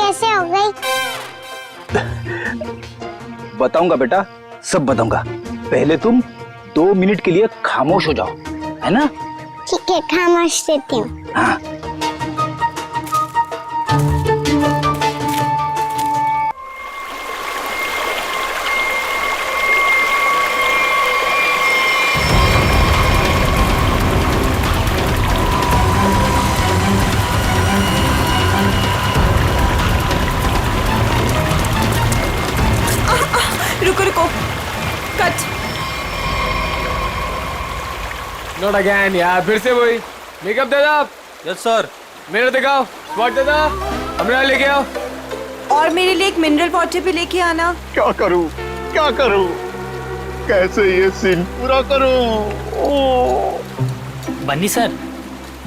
कैसे हो गई? बताऊंगा बेटा, सब बताऊंगा। पहले तुम 2 मिनट के लिए खामोश हो जाओ, है ना? ठीक है, खामोश रहती हूँ। हाँ। रुको रुको, कट। नॉट अगेन यार, फिर से वही। मेकअप दे दो। Yes sir. मिरर दिखाओ, स्पॉट दे दो, हमरा लेके आओ। और मेरे लिए एक मिनरल वाटर भी लेके आना। क्या करूं, क्या करूं, कैसे ये सीन पूरा करूं? बन्नी सर,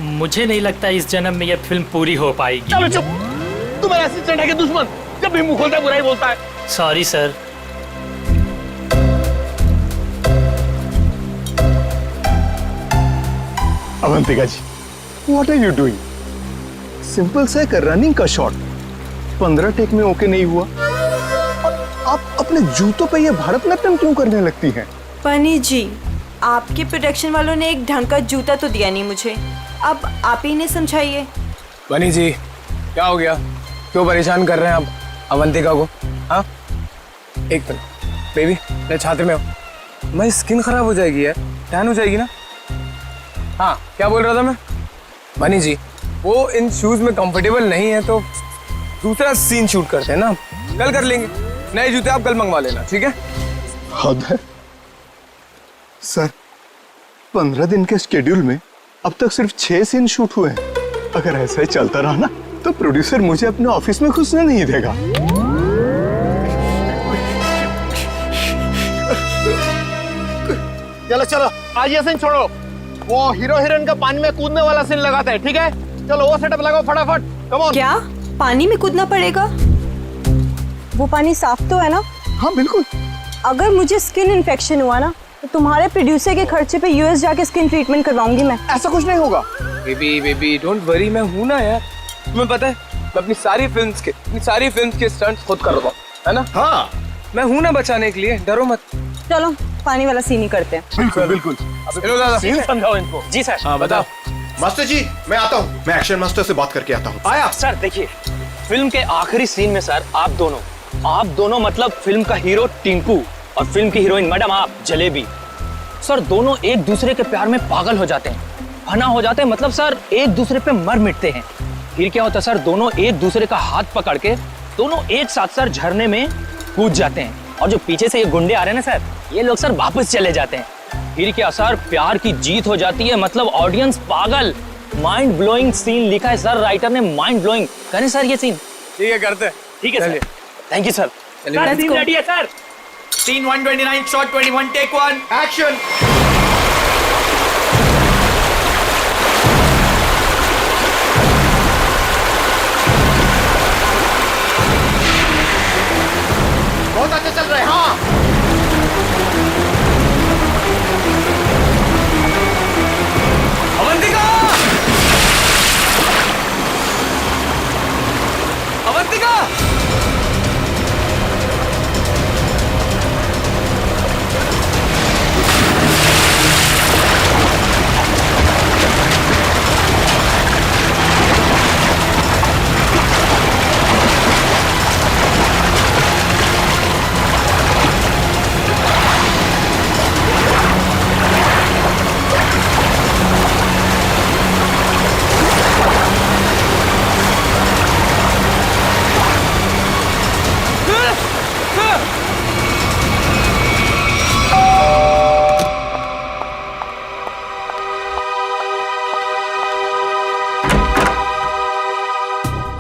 मुझे नहीं लगता इस जन्म में यह फिल्म पूरी हो पाएगी। चलो चुप, तुम्हारा असिस्टेंट है कि दुश्मन? जब भी मुंह खोलता है बुराई बोलता है। Sorry sir. Avantika ji, what are you doing? Simple सा एक रनिंग का शॉट 15 टेक में ओके नहीं हुआ और आप अपने जूतों पे ये भारतनाट्यम क्यों करने लगती हैं? बनी जी, आपके प्रोडक्शन वालों ने एक ढंग का जूता तो दिया नहीं मुझे, अब आप ही ने समझाइए। बनी जी, क्या हो गया? क्यों परेशान कर रहे हैं आप अवंतिका को? हाँ, एक मिनट बेबी, मैं छात्र में हूँ। मेरी स्किन खराब हो जाएगी यार, टैन हो जाएगी ना। हाँ, क्या बोल रहा था मैं? बनी जी, वो इन शूज में कंफर्टेबल नहीं है तो दूसरा सीन शूट करते हैं ना, कल कर लेंगे। नए जूते आप कल मंगवा लेना, ठीक है? हद है सर, 15 दिन के शेड्यूल में अब तक सिर्फ 6 सीन शूट हुए हैं। अगर ऐसा ही चलता रहा ना तो प्रोड्यूसर मुझे अपने ऑफिस में घुसने नहीं देगा। चलो चलो, आज ये सीन छोड़ो, वो हीरो हीरोइन का पानी में कूदने वाला सीन लगाते हैं, ठीक है? चलो वो सेटअप लगाओ फटाफट, कम ऑन। क्या पानी में कूदना पड़ेगा? वो पानी साफ तो है ना? हाँ बिल्कुल। अगर मुझे स्किन इन्फेक्शन हुआ ना तो तुम्हारे प्रोड्यूसर के खर्चे पे यूएस जाके स्किन ट्रीटमेंट करवाऊंगी मैं। ऐसा कुछ नहीं होगा। बेबी डोंट वरी, मैं हूं ना यार। तुम्हें पता है, मैं अपनी सारी फिल्म्स के स्टंट्स खुद कर रहा हूं, है ना? हाँ, मैं हूं ना बचाने के लिए, डरो मत। चलो पानी वाला सीन ही करते हैं। बिल्कुल बिल्कुल। चलो दादा, समझाओ इनको। जी सर। हाँ बताओ। मास्टर जी, मैं आता हूँ, मैं एक्शन मास्टर से बात करके आता हूँ। आया सर। देखिए, फिल्म के आखिरी सीन में सर आप दोनों मतलब फिल्म का हीरो टिंकू और फिल्म की हीरोइन मैडम आप जलेबी, सर दोनों एक दूसरे के प्यार में पागल हो जाते हैं, फना हो जाते हैं, मतलब सर एक दूसरे पे मर मिटते हैं। फिर क्या होता है सर, दोनों एक दूसरे का हाथ पकड़ के दोनों एक साथ सर झरने में कूद जाते हैं, और जो पीछे से ये गुंडे आ रहे हैं ना सर, ये लोग सर वापस चले जाते हैं। फिर क्या सर, प्यार की जीत हो जाती है, मतलब ऑडियंस पागल। माइंड ब्लोइंग सीन लिखा है सर, राइटर ने माइंड ब्लोइंग। करें सर ये सीन? ठीक है, करते हैं। ठीक है सर, थैंक यू सर। चलिए। सीन रेडी है sir. Scene 129, shot 21, take 1, action. बहुत अच्छा चल रहा है। हाँ, अवंतिका! अवंतिका!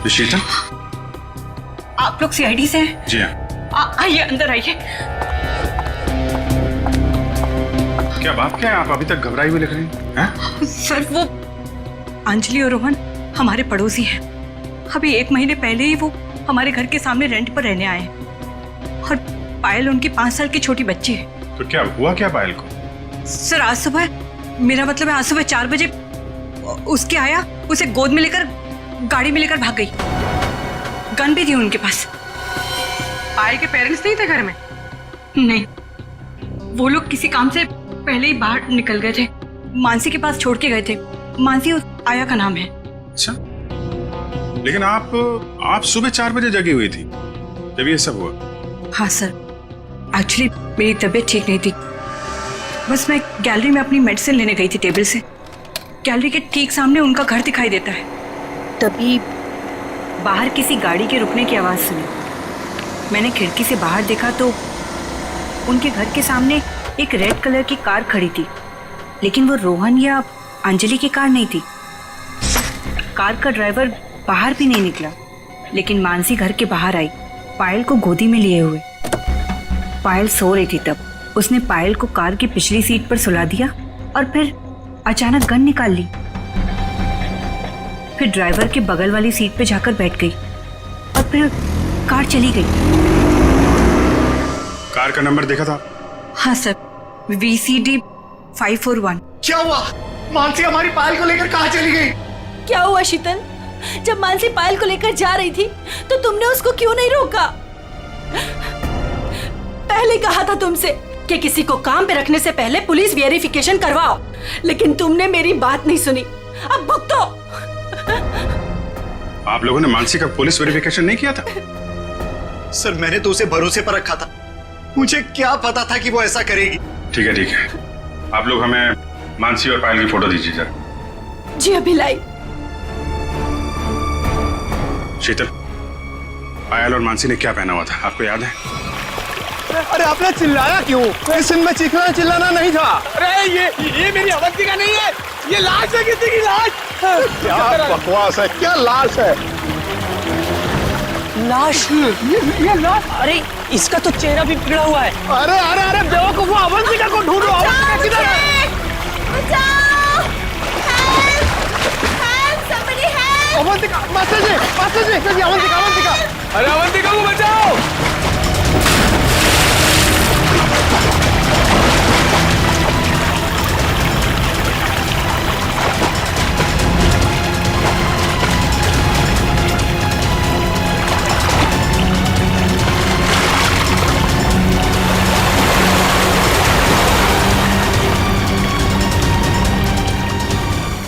ऋषिता, आप लोग सीआईडी से हैं? जी हाँ। आइए अंदर आइए। क्या बात क्या है, आप अभी तक घबराई हुई लग रही हैं? सर वो अंजलि और रोहन हमारे पड़ोसी हैं। अभी 1 महीने पहले ही वो हमारे घर के सामने रेंट पर रहने आए हैं और पायल उनकी 5 साल की छोटी बच्ची है। तो क्या हुआ क्या पायल को? सर आज सुबह, मेरा मतलब है आज सुबह 4 बजे उसके आया, उसे गोद में लेकर गाड़ी में लेकर भाग गई। गन भी थी उनके पास। पायल के पेरेंट्स नहीं थे घर में? नहीं, वो लोग किसी काम से पहले ही बाहर निकल गए थे, मानसी के पास छोड़ के गए थे। मानसी उस आया का नाम है। अच्छा, लेकिन आप सुबह 4 बजे जगी हुई थी जब ये सब हुआ? हाँ सर, एक्चुअली मेरी तबीयत ठीक नहीं थी। बस मैं गैलरी में अपनी मेडिसिन लेने गई थी टेबल से। गैलरी के ठीक सामने उनका घर दिखाई देता है। तभी बाहर किसी गाड़ी के रुकने की आवाज़ सुनी। मैंने खिड़की से बाहर देखा तो उनके घर के सामने एक रेड कलर की कार खड़ी थी, लेकिन वो रोहन या अंजलि की कार नहीं थी। कार का ड्राइवर बाहर भी नहीं निकला, लेकिन मानसी घर के बाहर आई, पायल को गोदी में लिए हुए। पायल सो रही थी तब। उसने पायल को कार की पिछली सीट पर सुला दिया और फिर अचानक गन निकाल ली। फिर ड्राइवर के बगल वाली सीट पे जाकर बैठ गई और फिर कार चली गई। कार का नंबर देखा था? हाँ सर, VCD 541। क्या हुआ? मानसी हमारी पायल को लेकर कहाँ चली गई? क्या हुआ शीतल? जब मानसी पायल को लेकर जा रही थी तो तुमने उसको क्यों नहीं रोका? पहले कहा था तुमसे कि किसी को काम पे रखने से पहले पुलिस वेरिफिकेशन करवाओ, लेकिन तुमने मेरी बात नहीं सुनी। अब भुगतो। आप लोगों ने मानसी का पुलिस वेरिफिकेशन नहीं किया था? सर, मैंने तो उसे भरोसे पर रखा था। मुझे क्या पता था कि वो ऐसा करेगी। ठीक है, आप लोग हमें मानसी और पायल की फोटो दीजिए जरा। जी अभी लाई। शीतल, पायल और मानसी ने क्या पहना हुआ था आपको याद है? अरे आपने चिल्लाया क्यों? इस सीन में चीखना चिल्लाना नहीं था। अरे ये मेरी अवंतिका नहीं है, ये लाश है, किसी की लाश। क्या बकवास है, क्या लाश है? लाश? ये लाश? अरे इसका तो चेहरा भी बिगड़ा हुआ है। अरे अरे अरे बेवकूफ, अवंतिका को ढूंढो। अवंतिका किधर है? अवंतिका, मास्टर जी, अवंतिका। अरे अवंतिका को बचाओ।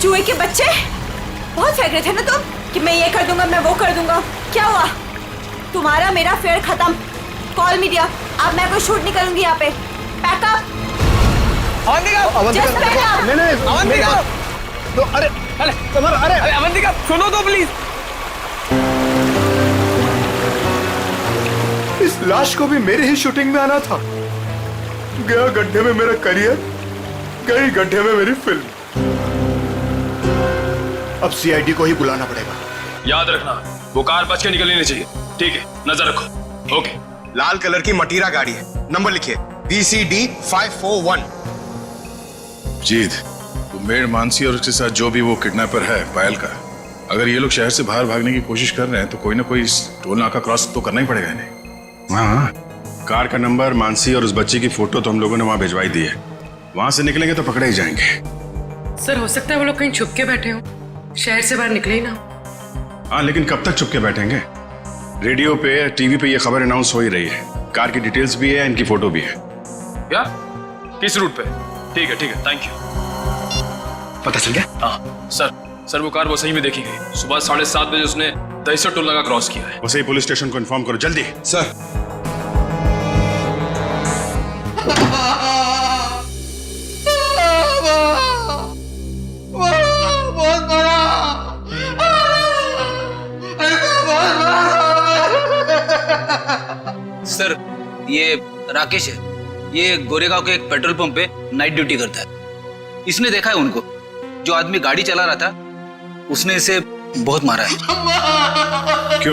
चूहे के बच्चे, बहुत फेंक रहे थे ना तुम कि मैं ये कर दूंगा, मैं वो कर दूंगा। क्या हुआ? तुम्हारा मेरा फेयर खत्म। कॉल मीडिया, अब मैं कोई शूट नहीं करूंगी यहाँ पे। पैकअप। नहीं, तो अरे अवंतिका सुनो तो प्लीज। इस लाश को भी मेरी ही शूटिंग में आना था। गया गड्ढे में मेरा करियर, गई गड्ढे में मेरी फिल्म। अब CID को ही बुलाना पड़ेगा। याद रखना, वो कार बच के निकलनी नहीं चाहिए। ठीक है, नजर रखो। ओके। लाल कलर की मटीरा गाड़ी है, नंबर लिखिए VCD 541। जीत, वो मेड मानसी और उसके साथ जो भी वो किडनैपर है पायल का, अगर ये लोग शहर से बाहर भागने की कोशिश कर रहे हैं तो कोई ना कोई टोल नाका क्रॉस तो करना ही पड़ेगा इन्हें। हाँ, कार का नंबर, मानसी और उस बच्ची की फोटो तो हम लोगों ने वहां भिजवाई दी है। वहां से निकलेंगे तो पकड़े ही जाएंगे। सर, हो सकता है वो लोग कहीं छुप के बैठे हो, शहर से बाहर निकले ही ना। हाँ, लेकिन कब तक चुप के बैठेंगे? रेडियो पे, टीवी पे ये खबर अनाउंस हो ही रही है। कार की डिटेल्स भी है, इनकी फोटो भी है। क्या? किस रूट पे? ठीक है, थैंक यू। पता चल गया? हाँ सर, वो कार वो सही में देखी गई। सुबह 7:30 बजे उसने दहीसर टोल नाका क्रॉस किया है। वैसे ही पुलिस स्टेशन को इन्फॉर्म करो जल्दी। सर। सर, ये राकेश है। ये गोरेगांव के एक पेट्रोल पंप पे नाइट ड्यूटी करता है। इसने देखा है उनको। जो आदमी गाड़ी चला रहा था उसने इसे बहुत मारा है।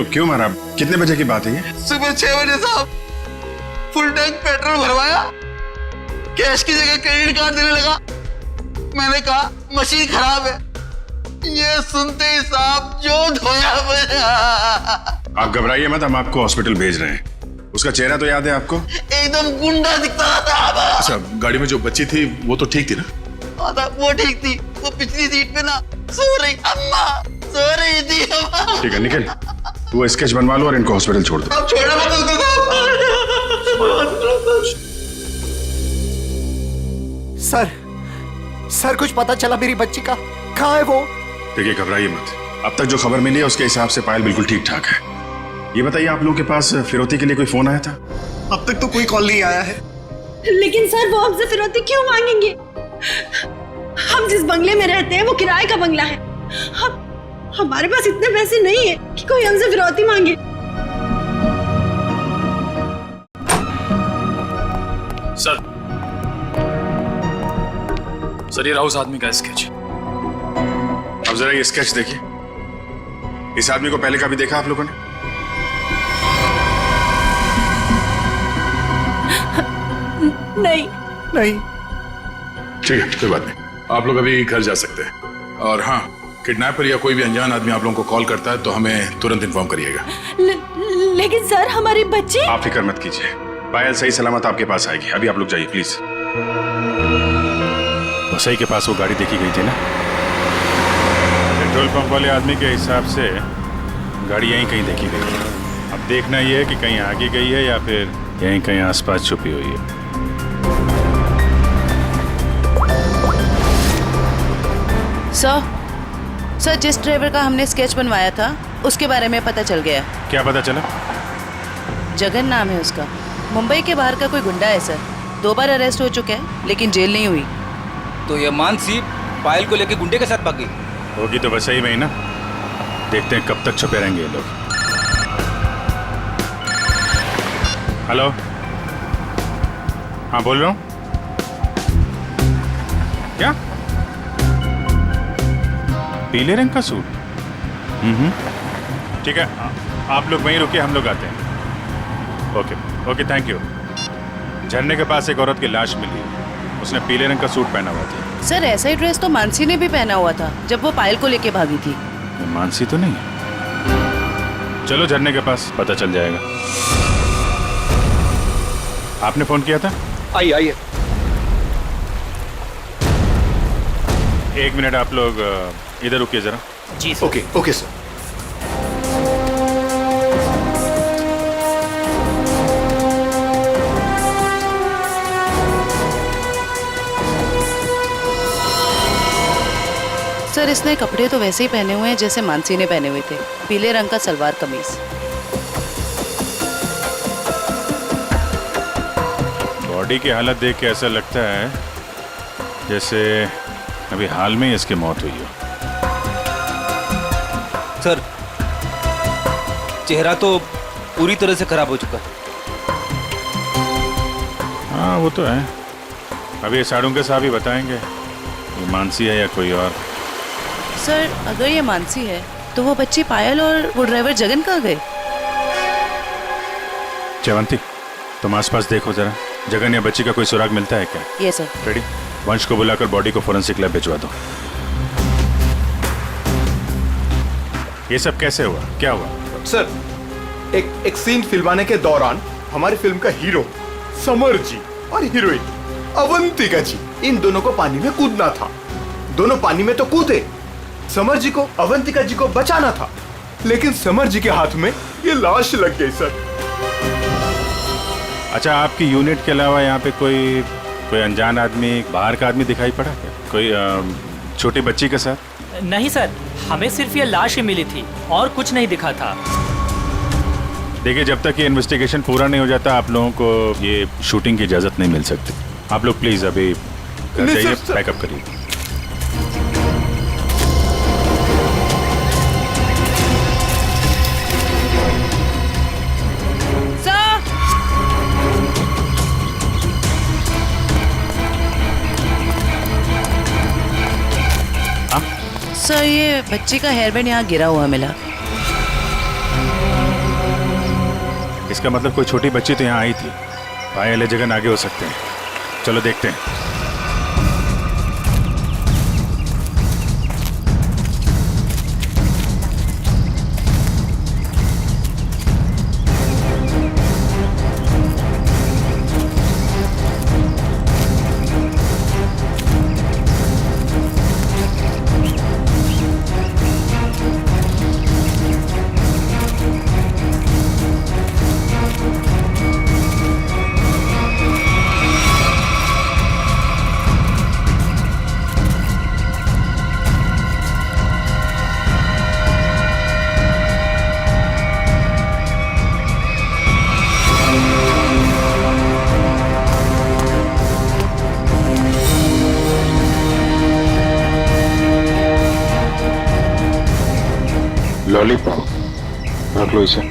क्यों मारा? कितने बजे की बात है ये? सुबह 6 बजे साहब। फुल टैंक पेट्रोल भरवाया, कैश की जगह क्रेडिट कार्ड देने लगा। मैंने कहा मशीन खराब है। ये सुनते ही साहब जो धोया मेरा। आप घबराइए मत, हम आपको हॉस्पिटल भेज रहे हैं। उसका चेहरा तो याद है आपको? एकदम गुंडा दिखता था। अच्छा, गाड़ी में जो बच्ची थी वो तो ठीक थी ना? वो ठीक थी। वो पिछली सीट पे ना सो रही, अम्मा सो रही थी। ठीक है, निकल तू वो स्केच बनवा लो और इनको हॉस्पिटल छोड़ दो। आप छोड़ना मत सर सर कुछ पता चला मेरी बच्ची का? कहाँ है वो? देखिए घबराइए मत, अब तक जो खबर मिली है उसके हिसाब से पायल बिल्कुल ठीक ठाक है। ये बताइए आप लोगों के पास फिरौती के लिए कोई फोन आया था? अब तक तो कोई कॉल नहीं आया है। लेकिन सर वो हमसे फिरौती क्यों मांगेंगे? हम जिस बंगले में रहते हैं वो किराए का बंगला है। हमारे पास इतने पैसे नहीं है कि कोई हमसे फिरौती मांगे। सर ये रहा उस आदमी का स्केच। अब जरा ये स्केच देखिए, इस आदमी को पहले कभी देखा आप लोगों ने? नहीं नहीं। ठीक है कोई बात नहीं, आप लोग अभी घर जा सकते हैं। और हाँ, किडनैपर या कोई भी अनजान आदमी आप लोगों को कॉल करता है तो हमें तुरंत इन्फॉर्म करिएगा। लेकिन सर हमारी बच्ची। आप फिक्र मत कीजिए, पायल सही सलामत आपके पास आएगी। अभी आप लोग जाइए प्लीज। वसई के पास वो गाड़ी देखी गई थी ना? पेट्रोल पंप वाले आदमी के हिसाब से गाड़ी यहीं कहीं देखी गई है। अब देखना ये है कि कहीं आगे गई है या फिर यहीं कहीं आसपास छुपी हुई है। सर जिस ड्राइवर का हमने स्केच बनवाया था उसके बारे में पता चल गया। क्या पता चला? जगन नाम है उसका, मुंबई के बाहर का कोई गुंडा है सर। 2 बार अरेस्ट हो चुका है लेकिन जेल नहीं हुई। तो ये मानसी पायल को लेके गुंडे के साथ भागी होगी तो बस सही में ही ना। देखते हैं कब तक छुपे रहेंगे ये लोग। हेलो, हाँ बोल रहा हूँ। क्या? पीले रंग का सूट? ठीक है, आप लोग वहीं रुकिए, हम लोग आते हैं। Okay okay, thank you. झरने के पास एक औरत की लाश मिली, उसने पीले रंग का सूट पहना हुआ था। सर ऐसा ही ड्रेस तो मानसी ने भी पहना हुआ था जब वो पायल को लेके भागी थी। मानसी तो नहीं? चलो झरने के पास पता चल जाएगा। आपने फोन किया था? आइए। 1 मिनट, आप लोग इधर रुकिए जरा। जी sir. Okay okay sir. Sir इसने कपड़े तो वैसे ही पहने हुए हैं जैसे मानसी ने पहने हुए थे, पीले रंग का सलवार कमीज। बॉडी की हालत देख के ऐसा लगता है जैसे अभी हाल में ही इसकी मौत हुई हो। सर चेहरा तो पूरी तरह से खराब हो चुका है। हाँ वो तो है, अभी ये साड़ों के साहब ही बताएंगे ये मानसी है या कोई और। सर अगर ये मानसी है तो वो बच्ची पायल और वो ड्राइवर जगन कहाँ गए? चवंती तुम आसपास देखो जरा, जगन या बच्ची का कोई सुराग मिलता है क्या? ये सर। रेडी, वंश को बुलाकर बॉडी को फोरेंसिक लैब भिजवा दो। ये सब कैसे हुआ, क्या हुआ? सर एक सीन फिल्माने के दौरान हमारी फिल्म का हीरो समर जी और हीरोइन अवंतिका जी, इन दोनों को पानी में कूदना था। दोनों पानी में तो कूदे, समर जी को अवंतिका जी को बचाना था, लेकिन समर जी के हाथ में ये लाश लग गई सर। अच्छा, आपकी यूनिट के अलावा यहाँ पे कोई अनजान आदमी, बाहर का आदमी दिखाई पड़ा क्या? कोई छोटी बच्ची के साथ? नहीं सर, हमें सिर्फ ये लाश ही मिली थी और कुछ नहीं दिखा था। देखिए जब तक ये इन्वेस्टिगेशन पूरा नहीं हो जाता आप लोगों को ये शूटिंग की इजाजत नहीं मिल सकती। आप लोग प्लीज अभी घर जाइए, पैकअप करिए। सर ये बच्ची का हेयर बैंड यहाँ गिरा हुआ मिला। इसका मतलब कोई छोटी बच्ची तो यहाँ आई थी। पायल जगन आगे हो सकते हैं, चलो देखते हैं। लॉलीपॉप रख लो इसे।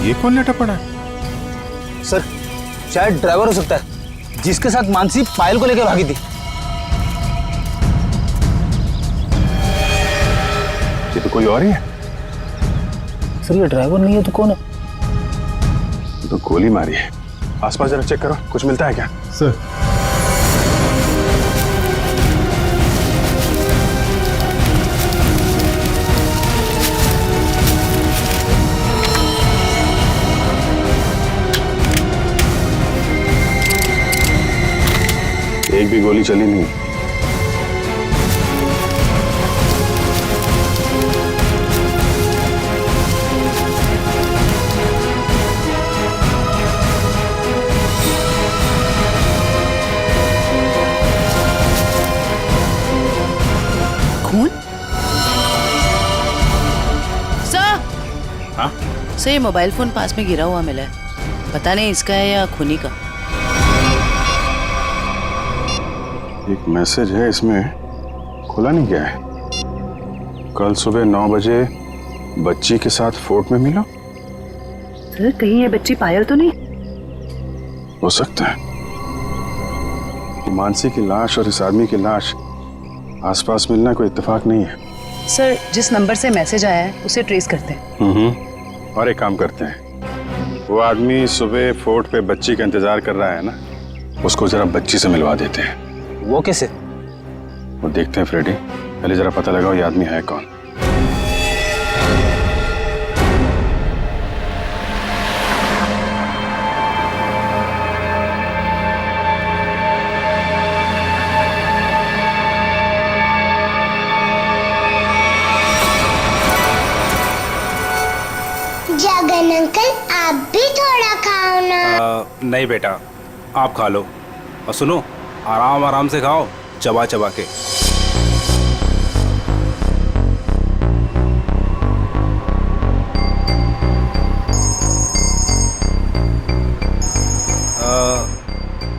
ये कौन लेटा पड़ा है? सर शायद ड्राइवर हो सकता है जिसके साथ मानसी पायल को लेकर भागी थी। ये तो कोई और ही है। सर ये ड्राइवर नहीं है तो कौन है? ये तो गोली मारी है। आसपास जरा चेक करो, कुछ मिलता है क्या? सर एक भी गोली चली नहीं। खून? सर, हाँ? सर ये मोबाइल फोन पास में गिरा हुआ मिला है। पता नहीं इसका है या खूनी का। एक मैसेज है इसमें, खुला नहीं गया है। कल सुबह 9 बजे बच्ची के साथ फोर्ट में मिलो। सर कहीं ये बच्ची पायल तो नहीं? हो सकता है। मानसी की लाश और इस आदमी की लाश आसपास मिलना कोई इत्तेफाक नहीं है। सर जिस नंबर से मैसेज आया है उसे ट्रेस करते हैं। और एक काम करते हैं, वो आदमी सुबह फोर्ट पे बच्ची का इंतजार कर रहा है ना, उसको जरा बच्ची से मिलवा देते हैं। वो कैसे? वो देखते हैं फ्रेडी, पहले जरा पता लगाओ ये आदमी है कौन। जगन अंकल आप भी थोड़ा खाओ ना। नहीं बेटा, आप खा लो। और सुनो, आराम आराम से खाओ, चबा चबा के।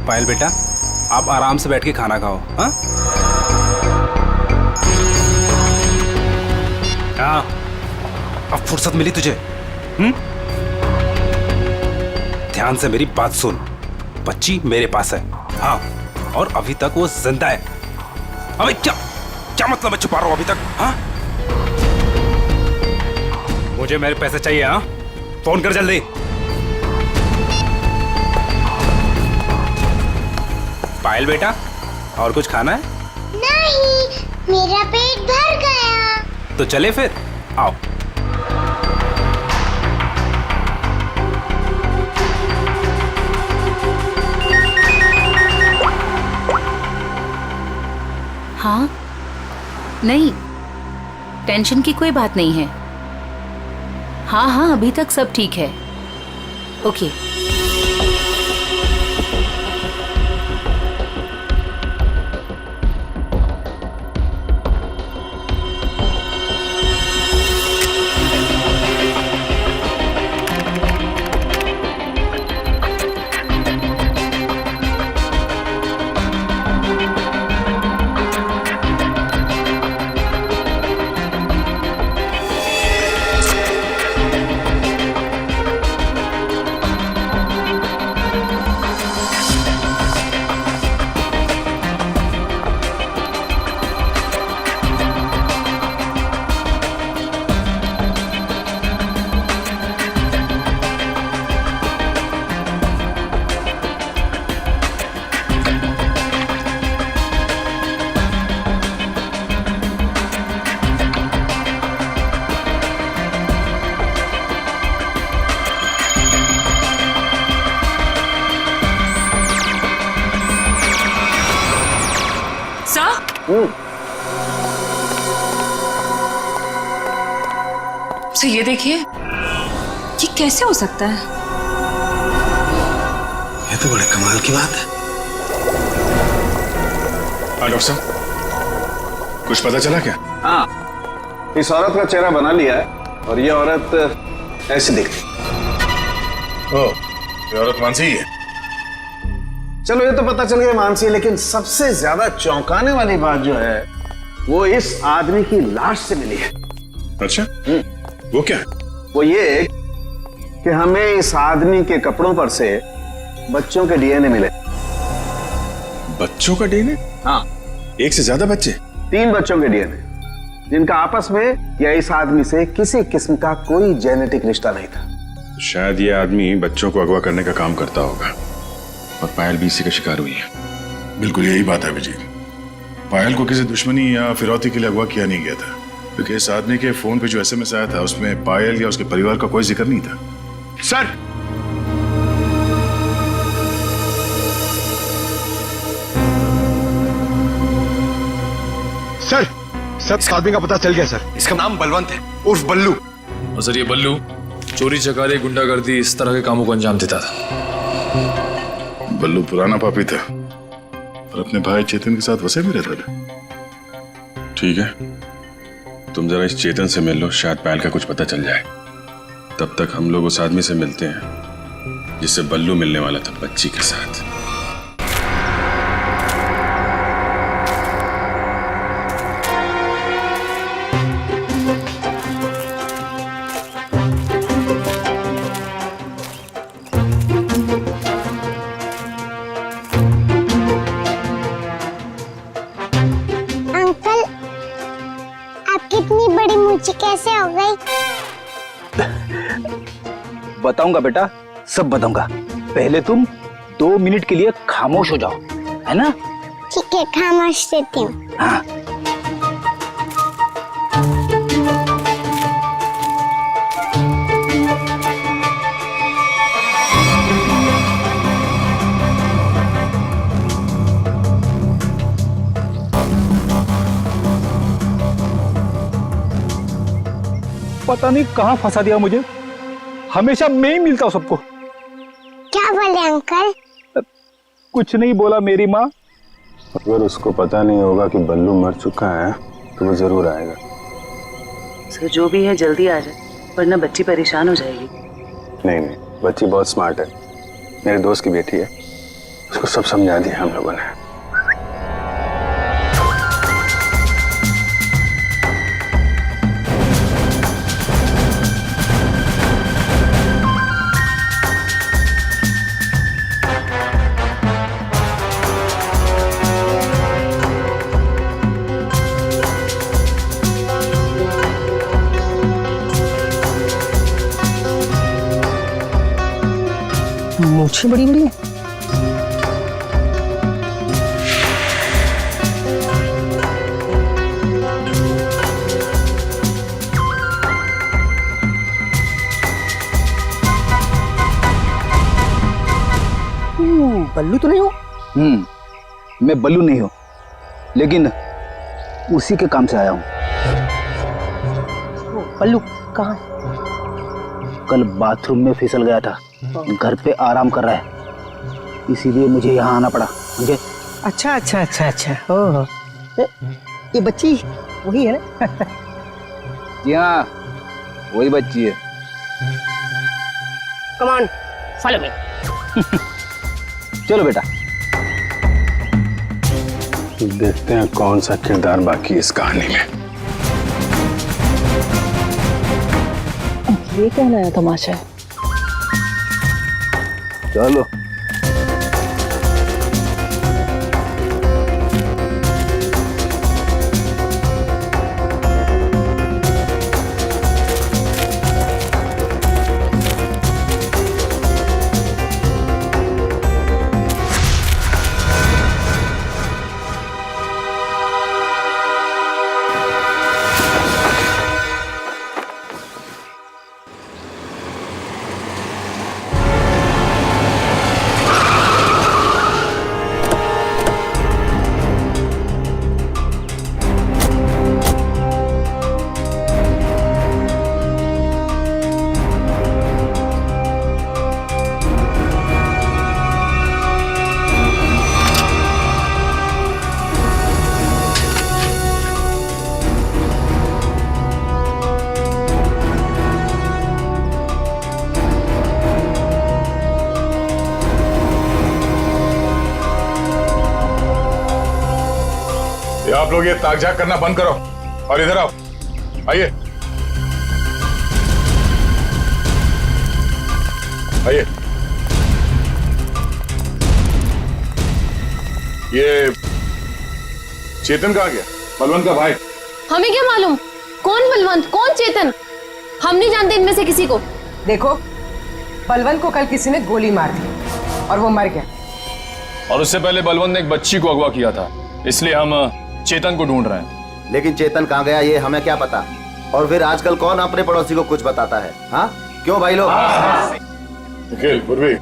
पायल बेटा, आप आराम से बैठ के खाना खाओ। हाँ हाँ, अब फुर्सत मिली तुझे? ध्यान से मेरी बात सुन, बच्ची मेरे पास है। हाँ, और अभी तक वो जिंदा है। अबे क्या क्या मतलब है छुपा रहा हूं अभी तक? हाँ, मुझे मेरे पैसे चाहिए। हाँ, फोन कर जल्दी। पायल बेटा, और कुछ खाना है? नहीं, मेरा पेट भर गया। तो चले फिर, आओ। हाँ नहीं, टेंशन की कोई बात नहीं है। हाँ हाँ अभी तक सब ठीक है। ओके। से ये देखिए, ये कैसे हो सकता है? ये तो बड़े कमाल की बात है। हाँ डॉक्टर साहब, कुछ पता चला क्या? हाँ, इस औरत का चेहरा बना लिया है और ये औरत ऐसी दिखती। ओ, ये औरत मानसी ही है। चलो ये तो पता चल गया मानसी है, लेकिन सबसे ज्यादा चौंकाने वाली बात जो है वो इस आदमी की लाश से मिली है। अच्छा, वो क्या है? वो ये कि हमें इस आदमी के कपड़ों पर से बच्चों के डीएनए मिले। बच्चों का डीएनए? हाँ, एक से ज्यादा बच्चे? 3 बच्चों के डीएनए, जिनका आपस में या इस आदमी से किसी किस्म का कोई जेनेटिक रिश्ता नहीं था। शायद ये आदमी बच्चों को अगवा करने का काम करता होगा और पायल भी इसी का शिकार हुई है। बिल्कुल यही बात है अभिजीत। पायल को किसी दुश्मनी या फिरौती के लिए अगवा किया नहीं गया था, क्योंकि इस आदमी के फोन पे जो एसएमएस आया था उसमें पायल या उसके परिवार का कोई जिक्र नहीं था। सर, सर इस आदमी का पता चल गया सर। इसका नाम बलवंत है, उर्फ बल्लू। और सर ये बल्लू चोरी चकारी गुंडागर्दी इस तरह के कामों को अंजाम देता था। बल्लू पुराना पापी था और अपने भाई चेतन के साथ वैसे भी रहता था। ठीक है, तुम जरा इस चेतन से मिल लो, शायद पायल का कुछ पता चल जाए। तब तक हम लोग उस आदमी से मिलते हैं जिससे बल्लू मिलने वाला था बच्ची के साथ। अंकल, आपकी इतनी बड़ी मूंछें कैसे हो गई? बताऊंगा बेटा, सब बताऊंगा। पहले तुम 2 मिनट के लिए खामोश हो जाओ, है ना? ठीक है, खामोश रहती हूँ। हाँ। पता नहीं कहाँ फंसा दिया मुझे, हमेशा मैं ही मिलता हूँ सबको। क्या बोले अंकल? कुछ नहीं बोला मेरी माँ। अगर उसको पता नहीं होगा कि बल्लू मर चुका है तो वो जरूर आएगा। सर जो भी है जल्दी आ जाए, वरना बच्ची परेशान हो जाएगी। नहीं नहीं, बच्ची बहुत स्मार्ट है, मेरे दोस्त की बेटी है, उसको सब समझा दिया हम लोगों ने। मूंछें बड़ी बड़ी है। बल्लू तो नहीं हो? मैं बल्लू नहीं हूँ, लेकिन उसी के काम से आया हूँ। बल्लू कहाँ? कल बाथरूम में फिसल गया था, घर पे आराम कर रहा है, इसीलिए मुझे यहाँ आना पड़ा। मुझे अच्छा अच्छा अच्छा अच्छा, ओह, ये बच्ची वही है ना? जी हाँ, वही बच्ची है। Come on, follow me. चलो बेटा, देखते हैं कौन सा किरदार बाकी इस कहानी में। ये क्या नया तमाशा है? चलो। ये आप लोग ये ताक झाक करना बंद करो और इधर आओ, आइए आइए। ये चेतन कहाँ गया? बलवंत का भाई। हमें क्या मालूम कौन बलवंत कौन चेतन, हम नहीं जानते इनमें से किसी को। देखो, बलवंत को कल किसी ने गोली मार दी और वो मर गया। और उससे पहले बलवंत ने एक बच्ची को अगवा किया था, इसलिए हम चेतन को ढूंढ रहे हैं। लेकिन चेतन कहाँ गया ये हमें क्या पता। और फिर आजकल कौन अपने पड़ोसी को कुछ बताता है? हाँ क्यों भाई लोग? निखिल, पूर्वी,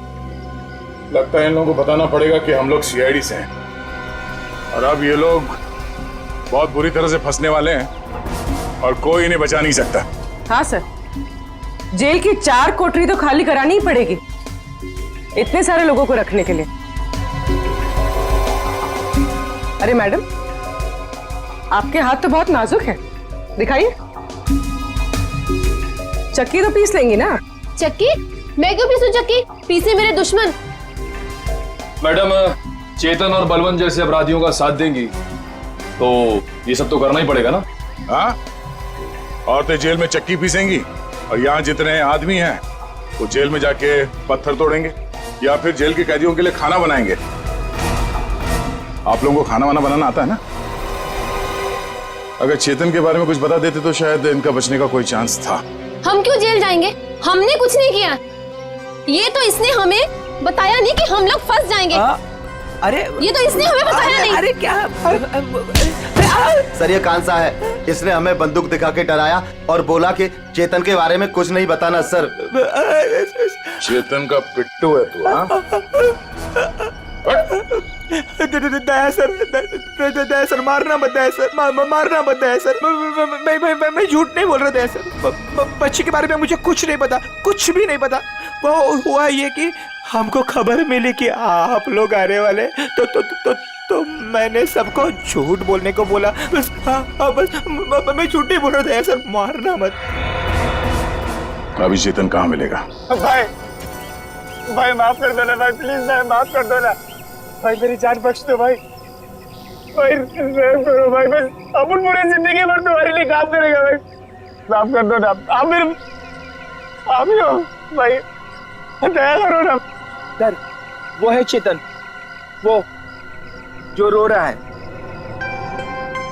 लगता है इन लोगों को बताना पड़ेगा कि हम लोग सीआईडी से हैं और अब ये लोग बहुत बुरी तरह से फंसने वाले हैं और कोई इन्हें बचा नहीं सकता। हाँ सर, जेल की 4 कोठरी तो खाली करानी ही पड़ेगी इतने सारे लोगों को रखने के लिए। अरे मैडम, आपके हाथ तो बहुत नाजुक है, दिखाइए। चक्की तो पीस लेंगी ना? चक्की? मैं क्यों पीसूं चक्की? पीसे मेरे दुश्मन। मैडम, चेतन और बलवंत जैसे अपराधियों का साथ देंगी तो ये सब तो करना ही पड़ेगा ना। हाँ, औरतें जेल में चक्की पीसेंगी और यहाँ जितने आदमी हैं वो जेल में जाके पत्थर तोड़ेंगे या फिर जेल के कैदियों के लिए खाना बनाएंगे। आप लोगों को खाना वाना बनाना आता है ना? अगर चेतन के बारे में कुछ बता देते तो शायद इनका बचने का कोई चांस था। हम क्यों जेल जाएंगे? हमने कुछ नहीं किया। ये तो इसने हमें बताया नहीं कि हम लोग फंस जाएंगे। अरे ये तो इसने हमें बताया नहीं। अरे क्या सर, ये कौन सा है? इसने हमें बंदूक दिखा के डराया और बोला कि चेतन के बारे में कुछ नहीं बताना। सर, चेतन का पिट्टू है तू? हाँ, दया सर, दया सर, मारना मत दया सर, मारना मत दया सर। मैं झूठ नहीं बोल रहा दया सर। बच्ची के बारे में मुझे कुछ नहीं पता, कुछ भी नहीं पता। वो हुआ ये कि हमको खबर मिली कि आप लोग आने वाले, तो मैंने सबको झूठ बोलने को बोला। बस बस मैं झूठ नहीं बोल रहा दया सर, मारना मत। अभी चेतन कहाँ मिलेगा? भाई माफ कर दो ना भाई, प्लीज भाई माफ कर दो ना भाई, मेरी जान बख्श दो भाई। भाई करो भाई, बस अपन पूरी जिंदगी भर तुम्हारे लिए काम करेगा भाई। माफ कर दो ना, आप मेरे आप ही हो भाई, दया करो ना। सर, वो है चेतन, वो जो रो रहा है।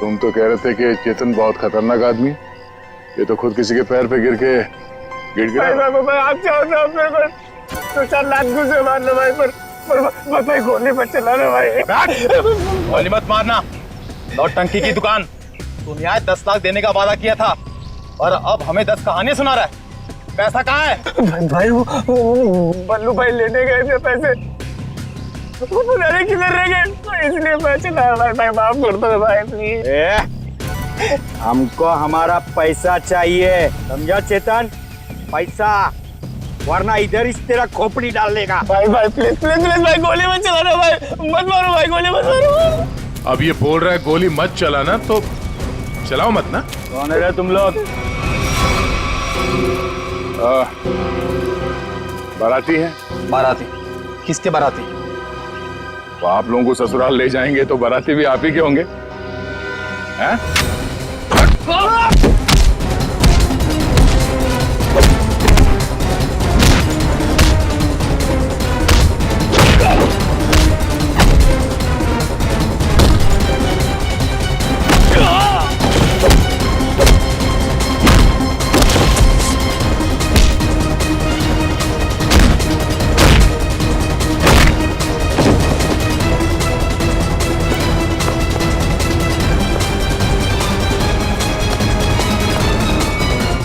तुम तो कह रहे थे कि चेतन बहुत खतरनाक आदमी, ये तो खुद किसी के पैर पे गिर के गिर गया। भाई आप चाहो तो मेरे को 2-4 लाख घुसे मार लो भाई, पर भाई गोली मत चलाना भाई। गोली मत मारना, नौटंकी की दुकान। तुम यहाँ 10 लाख देने का वादा किया था और अब हमें 10 कहानियां सुना रहा है। पैसा कहाँ है? भाई वो बल्लू भाई लेने गए थे पैसे, वो पता नहीं किधर रह गए, तो इसलिए मैं चला। भाई माफ कर दो भाई प्लीज। हमको हमारा पैसा चाहिए, समझा चेतन? पैसा, वरना इधर इस तेरा खोपड़ी डाल देगा। भाई प्लीज प्लीज प्लीज भाई, गोली मत चलाना भाई, मत मारो भाई, गोली मत मारो। अब ये बोल रहा है गोली मत चलाना, तो चलाओ मत ना। कौन है तुम लोग? बाराती है। बाराती? किसके बाराती? तो आप लोगों को ससुराल ले जाएंगे तो बाराती भी आप ही के होंगे, हैं?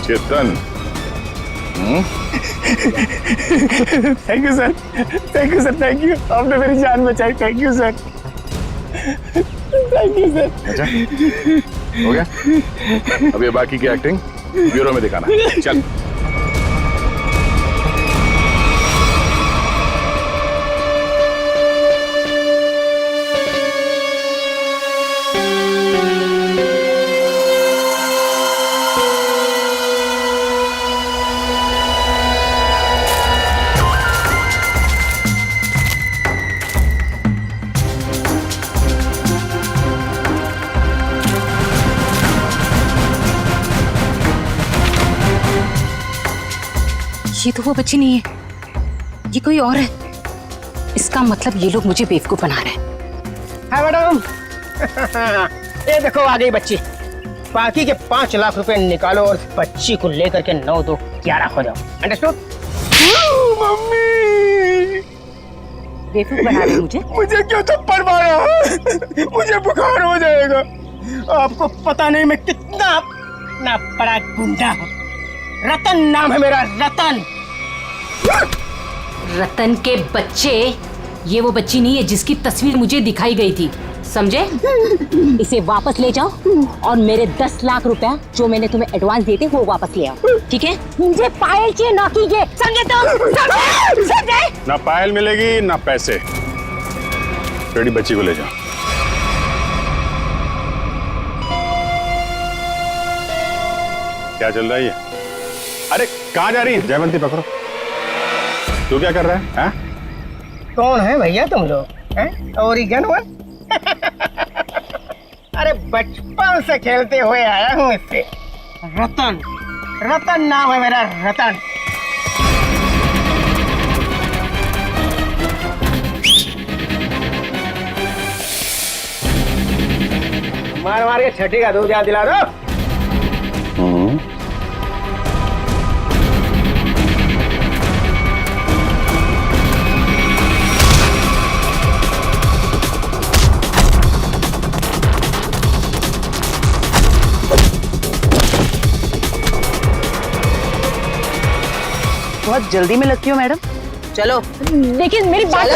Chetan, thank you sir, thank you sir, thank you. आपने मेरी जान बचाई, thank you sir, thank you sir. अच्छा हो गया? अब ये बाकी की एक्टिंग ब्यूरो में दिखाना। चल। ये तो वो बच्ची नहीं है, ये कोई और है। इसका मतलब ये लोग मुझे बेवकूफ बना रहे हैं। हाँ मैडम, ये देखो आ गई बच्ची। बाकी के 5 लाख रुपए निकालो और बच्ची को लेकर के 9 2 11 हो जाओ। अंडरस्टूड? मम्मी बेवकूफ बना रहे मुझे। मुझे क्यों थप्पड़ मारा? मुझे बुखार हो जाएगा। आपको पता नहीं मैं कितना बड़ा गुंडा हूँ। रतन नाम है मेरा, रतन। रतन के बच्चे, ये वो बच्ची नहीं है जिसकी तस्वीर मुझे दिखाई गई थी, समझे? इसे वापस ले जाओ और मेरे 10 लाख रुपया जो मैंने तुम्हें एडवांस दिए थे वो वापस ले आओ, ठीक है? मुझे पायल चाहिए, ना कि ये, समझे तुम? समझे? ना पायल मिलेगी ना पैसे। बेटी बच्ची को ले जाओ। क्या चल रहा है ये? अरे कहाँ जा रही है? जयवंती पकड़ो। तू क्या कर रहा है? हाँ? कौन है भैया तुम लोग? ओरिगन हुआ? अरे बचपन से खेलते हुए आया हूँ इससे। रतन, रतन नाम है मेरा, रतन। मार मार के छठी का दूध याद दिला दो। बहुत जल्दी में लगती हो मैडम। चलो देखिए मेरी बात,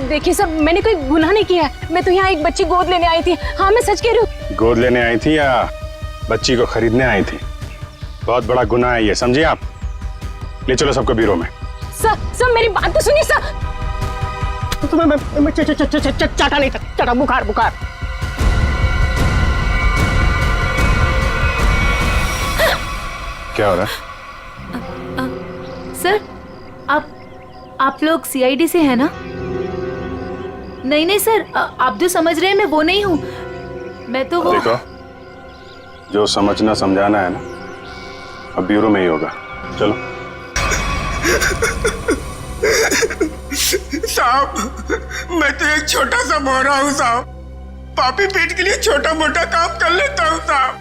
देखिए सर, मैंने कोई गुनाह नहीं किया है। मैं तो यहाँ एक बच्ची गोद लेने आई थी। हाँ मैं सच कह रही हूँ। गोद लेने आई थी या बच्ची को खरीदने आई थी? बहुत बड़ा गुनाह है ये, समझिए आप। ले चलो सबको ब्यूरो में। सर मेरी बात तो सुनिए सर। मैं चाटा नहीं था, चाटा बुखार बुखार। क्या हो रहा है? सर आप लोग सीआईडी से हैं ना? नहीं नहीं सर, आप जो समझ रहे हैं मैं वो नहीं हूँ। मैं तो वो... देखो, जो समझना समझाना है ना, अब ब्यूरो में ही होगा। चलो। साहब, मैं तो एक छोटा सा बोरा हूँ साहब। पापी पेट के लिए छोटा मोटा काम कर लेता हूँ साहब।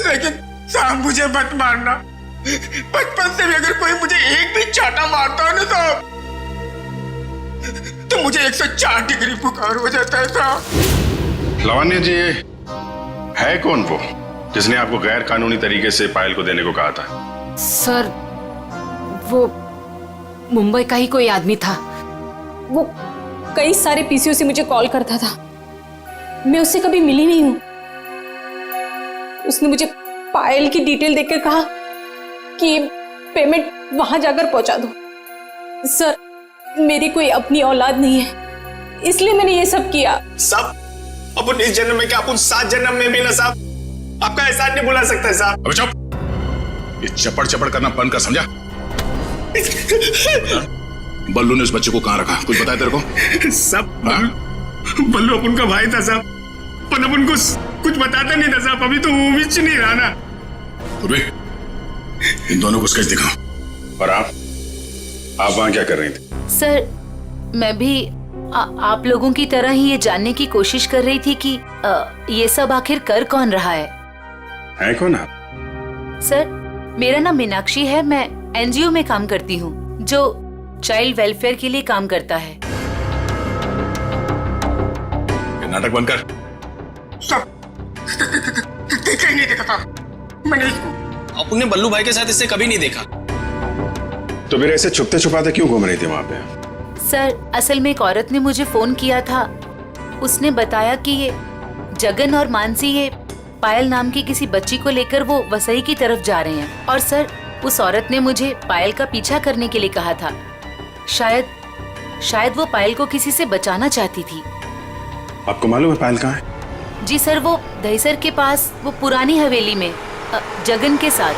लेकिन साहब मुझे मत मारना। बचपन से भी अगर कोई मुझे एक भी चाटा मारता है ना साहब, तो मुझे 104 डिग्री बुखार हो जाता है साहब। लावण्य जी, है कौन वो जिसने आपको गैर कानूनी तरीके से पायल को देने को कहा था? सर वो मुंबई का ही कोई आदमी था। वो कई सारे पीसीओ से मुझे कॉल करता था। मैं उससे कभी मिली नहीं हूँ। उसने मुझे पायल की डिटेल देकर कहा कि पेमेंट वहां जाकर पहुंचा दो। सर मेरी कोई अपनी औलाद नहीं है, इसलिए मैंने ये सब किया। साहब अपन इस जन्म में क्या, अपन 7 जन्म में भी ना साहब आपका एहसान नहीं भुला सकता है साहब। अबे चुप, ये चपड़ चपड़ करना बंद कर, समझा? बल्लू ने उस बच्चे को कहाँ रखा, कुछ बताया तेरे को? सब बल्लू अपन का भाई था साहब, पर अपन को कुछ बताता नहीं था साहब। अभी तो वो भी नहीं रहा ना। इन दोनों को स्केच दिखाओ। और आप वहां क्या कर रही थी? सर मैं भी आप लोगों की तरह ही ये जानने की कोशिश कर रही थी कि ये सब आखिर कर कौन रहा है कौन आप? सर मेरा नाम मीनाक्षी है। मैं एनजीओ में काम करती हूँ जो चाइल्ड वेलफेयर के लिए काम करता है। नाटक बंद कर। सब देखा ही नहीं देखा था मैंने इसको। अपने बल्लू भाई के साथ इससे कभी नहीं देखा। तो फिर ऐसे छुपते छुपाते क्यों घूम रही थी वहां पे? सर असल में एक औरत ने मुझे फोन किया था। उसने बताया कि ये जगन और मानसी ये पायल नाम की किसी बच्ची को लेकर वो वसई की तरफ जा रहे हैं। और सर उस औरत ने मुझे पायल का पीछा करने के लिए कहा था। शायद वो पायल को किसी से बचाना चाहती थी। आपको मालूम है पायल कहाँ है? जी सर, वो दहीसर के पास वो पुरानी हवेली में जगन के साथ।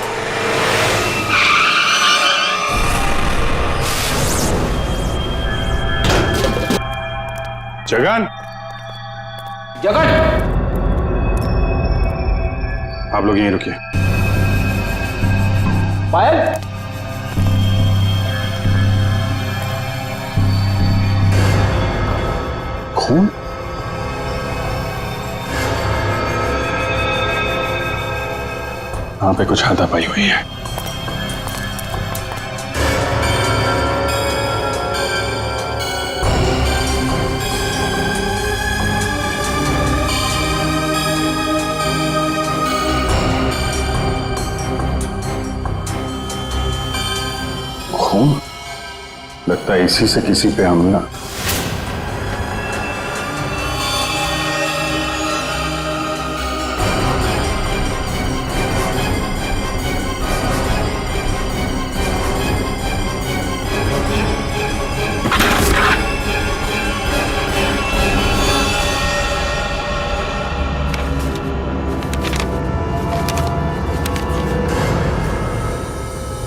जगन, जगन, आप लोग यहीं रुकिए। पायल, खून? वहां पे कुछ हाथापाई हुई है। खून? लगता है इसी से किसी पे हमला।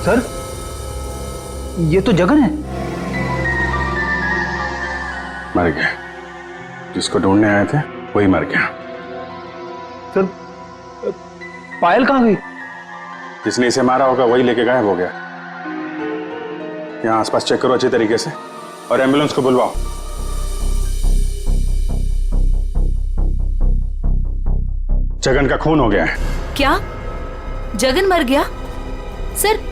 सर, ये तो जगन है। मर गया। जिसको ढूंढने आए थे वही मर गया। सर, पायल कहाँ गई? जिसने इसे मारा होगा वही लेके गायब हो गया। यहाँ आसपास चेक करो अच्छी तरीके से और एम्बुलेंस को बुलवाओ। जगन का खून हो गया है। क्या जगन मर गया? सर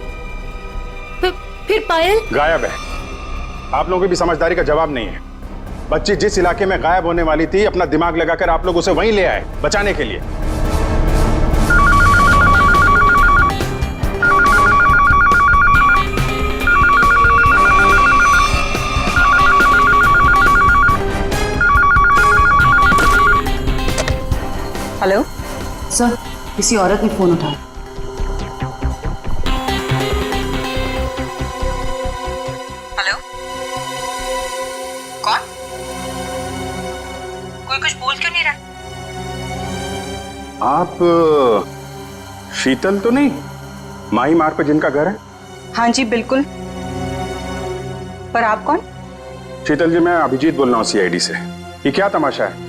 फिर पायल गायब है। आप लोगों की भी समझदारी का जवाब नहीं है। बच्ची जिस इलाके में गायब होने वाली थी, अपना दिमाग लगाकर आप लोग उसे वहीं ले आए बचाने के लिए। हेलो सर, किसी औरत ने फोन उठाया। हेलो, कौन? कोई कुछ बोल क्यों नहीं रहा? आप शीतल तो नहीं? माही मार्ग पे जिनका घर है? हाँ जी बिल्कुल। पर आप कौन? शीतल जी, मैं अभिजीत बोल रहा हूँ सीआईडी से। ये क्या तमाशा है?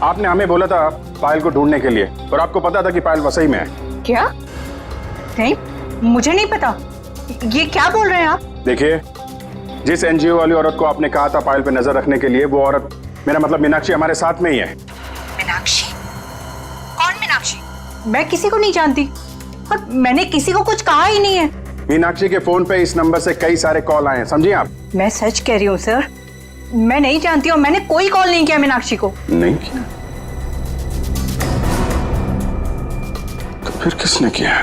आपने हमें बोला था पायल को ढूंढने के लिए और आपको पता था कि पायल वसई में है। क्या? नहीं, मुझे नहीं पता। ये क्या बोल रहे हैं आप? देखिए, जिस एनजीओ वाली औरत को आपने कहा था पायल पे नजर रखने के लिए, वो औरत, मेरा मतलब मीनाक्षी, हमारे साथ में ही है। मीनाक्षी? कौन मीनाक्षी? मैं किसी को नहीं जानती और मैंने किसी को कुछ कहा ही नहीं है। मीनाक्षी के फोन पे इस नंबर से कई सारे कॉल आए हैं, समझिए आप। मैं सच कह रही हूँ सर, मैं नहीं जानती और मैंने कोई कॉल नहीं किया मीनाक्षी को। नहीं किया? तो फिर किसने किया?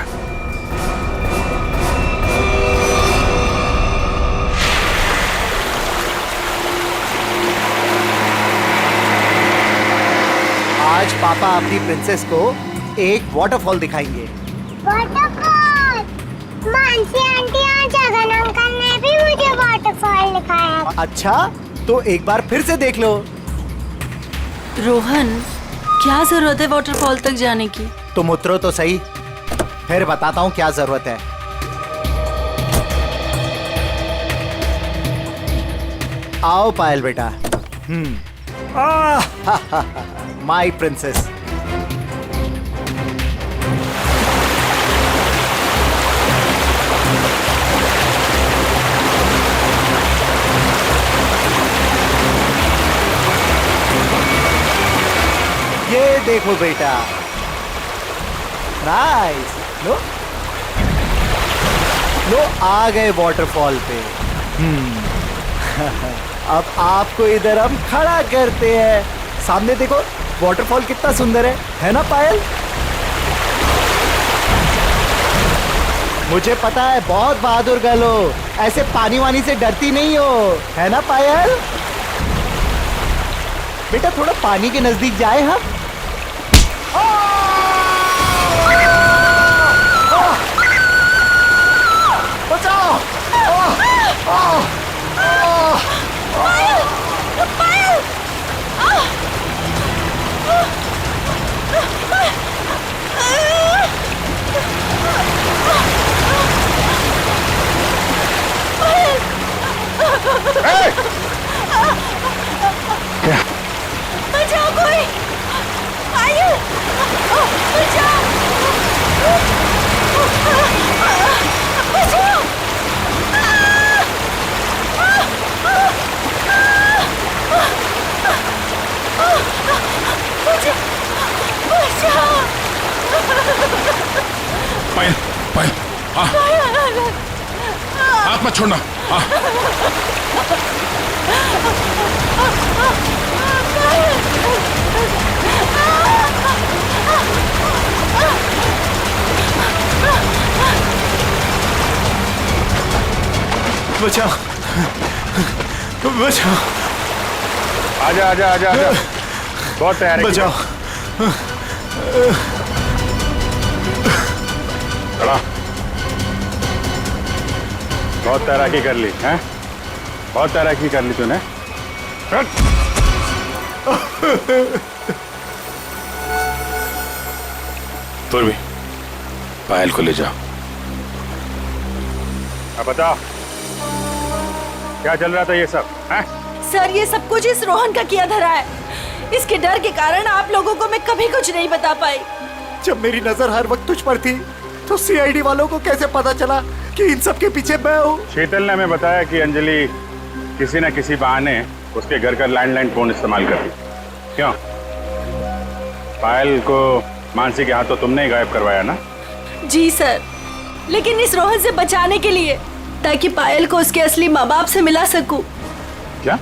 आज पापा अपनी प्रिंसेस को एक वाटरफॉल दिखाएंगे। वाटरफॉल? मानसी आंटी और जगन अंकल ने भी मुझे वाटरफॉल दिखाया। अच्छा, तो एक बार फिर से देख लो। रोहन, क्या जरूरत है वाटरफॉल तक जाने की? तुम उतरो तो सही, फिर बताता हूँ क्या जरूरत है। आओ पायल बेटा। My princess. ये देखो बेटा, नाइस। लो लो, आ गए वाटरफॉल पे। अब आपको इधर हम खड़ा करते हैं। सामने देखो, वाटरफॉल कितना सुंदर है ना पायल? मुझे पता है बहुत बहादुर गर्ल हो, ऐसे पानी वानी से डरती नहीं हो, है ना पायल? बेटा थोड़ा पानी के नजदीक जाए हम। बचाओ! पायल! पायल! बचाओ कोई! पायल! बचाओ! छोड़ना। हाँ बचाओ बचाओ। आजा आजा आजा आजा, बहुत तैयार है। बचाओ। चला, बहुत तैराकी कर ली हैं? बहुत तैराकी कर ली तूने। तुम भी पायल को ले जाओ। अब बताओ क्या चल रहा था ये सब हैं? सर ये सब कुछ इस रोहन का किया धरा है। इसके डर के कारण आप लोगों को मैं कभी कुछ नहीं बता पाई। जब मेरी नजर हर वक्त तुझ पर थी तो सीआईडी वालों को कैसे पता चला कि इन सब के पीछे मैं हूँ? शीतल ने हमें बताया कि अंजलि किसी न किसी बहाने उसके घर का लैंडलाइन फोन इस्तेमाल करती। क्यों? पायल को मानसी के हाथों तुमने ही गायब करवाया ना? जी सर, लेकिन इस रोहन से बचाने के लिए, ताकि पायल को उसके असली माँ बाप से मिला सकूं। क्या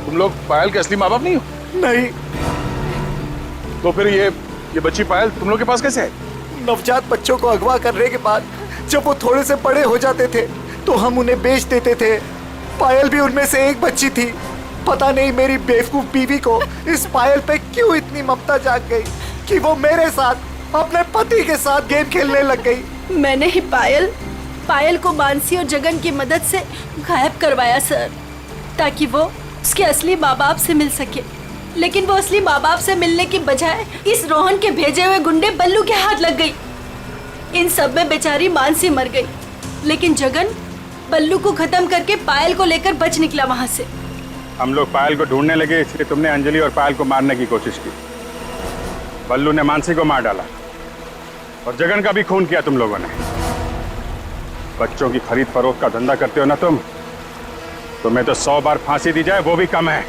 तुम लोग पायल के असली माँ बाप नहीं हो? नहीं। तो फिर ये बच्ची पायल तुम लोग के पास कैसे है? नवजात बच्चों को अगवा करने के बाद जब वो थोड़े से बड़े हो जाते थे तो हम उन्हें बेच देते थे। पायल भी उनमें से एक बच्ची थी। पता नहीं मेरी बेवकूफ बीवी को इस पायल पे क्यों इतनी ममता जाग गई कि वो मेरे साथ अपने पति के साथ गेम खेलने लग गई। मैंने ही पायल को मानसी और जगन की मदद से गायब करवाया सर, ताकि वो उसके असली माँ बाप से मिल सके। लेकिन वो असली माँ बाप से मिलने की बजाय इस रोहन के भेजे हुए गुंडे बल्लू के हाथ लग गई। इन सब में बेचारी मानसी मर गई, लेकिन जगन बल्लू को खत्म करके पायल को लेकर बच निकला वहां से। हम लोग पायल को ढूंढने लगे, इसलिए तुमने अंजलि और पायल को मारने की कोशिश की। बल्लू ने मानसी को मार डाला और जगन का भी खून किया तुम लोगों ने। बच्चों की खरीद फरोख्त का धंधा करते हो ना तुम, तुम्हें तो 100 बार फांसी दी जाए वो भी कम है।